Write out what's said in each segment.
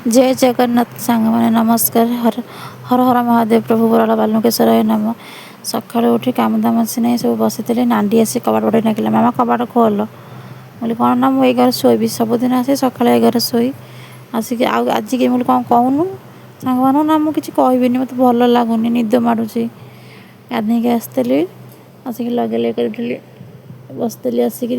जय जगन्नाथ सांग मैंने नमस्कार। हर हर हर महादेव प्रभु बराड़ बालुकेश्वराय नम। सकाଳୁ उठी काम दाम आसी नहीं सब बसी नांडी आसी कबाट बड़े नागिला मामा कबाट खोल बोली कौन ना मुझे एगार शोबी सबुदिन आसे सका एगार शोई आसिक आज के कौन कहूनु सांग मान ना मुझे कहबी मत भल लगुनि निद माड़ुची गाधे आसती आसिक लगे लगे बसती आसिक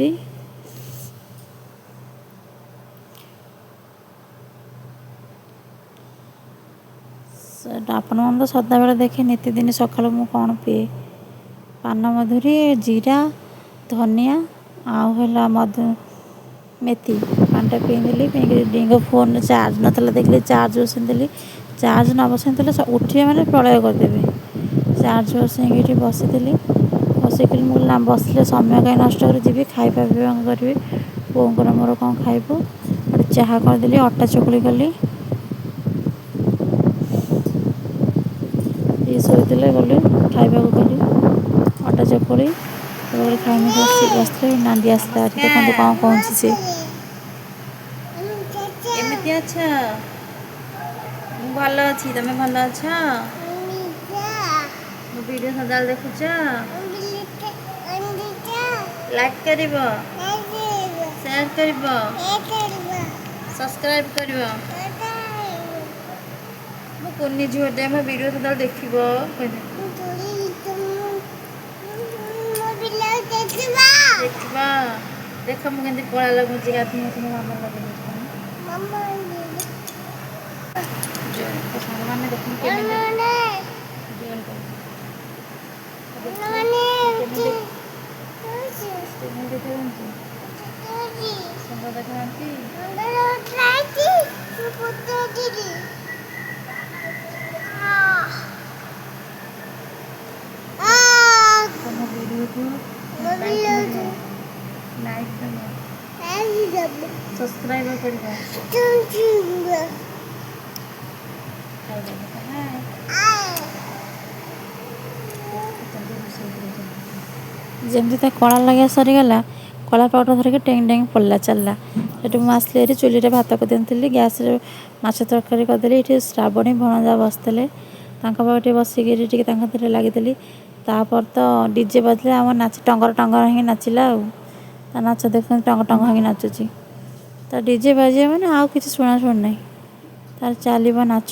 आपण मैंने तो सदाबे देखे नीतिदिन सका मु कौन पीए पान मधुरी जीरा धनिया आउला मधु मेथी पाटा पीदेली पीक डींग फोन चार्ज नाला देखिए चार्ज बसईदेली चार्ज न बसई उठे मैंने प्रलय करदेवे चार्ज बसई बसती बसैक मुझे बसले समय कहीं नष्ट कर जी खाଇବା ପିଇବା करी पुओर मोर कौन खाइबू चाह करदेली अटा चकुड़ी कली ये शोते गली खाइबा कली अटा चकुड़ी खाई बसते नांदी आसला देखते कौन कौन सी एमती अच्छा भल अच्छी तुम भल अच्छ मो वीडियो सदा देखुच लाइक कर शेयर कर सब्सक्राइब कर कुन्नी झीटे मो वीडियो सदा देखिब देखा देख मुझे कला लगुच गाधी मामा लगे सारे देख लाइक सब्सक्राइब कर जमी कला लगे सरीगला कला पाउडर धरिक टेंग टेंग पड़ा चलला से मुझे चूल्हे भात कर गैस माछ तरकारी करदेली ये श्रावणी भणजा बसते पाखे बसिक लगी तापर तो डीजे बजले आम नाच टंगर टंगर ही नाचिला नाच देख टंग टंग ही नाचुची तो डीजे बाजे मैंने आउ कि शुणा शुण ना तार चलो नाच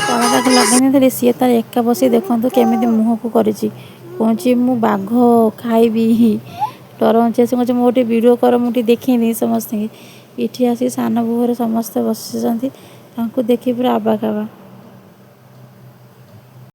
कलाटाक लगे सी तार एका बस देखु केमी मुह को करुँच मु बाघ खाइबी डर से कहूँ मोटे वीडियो कर मुझे देखी समस्त ये आसिक सान बोहर समस्ते बसी देखी पूरा आबाक आबा।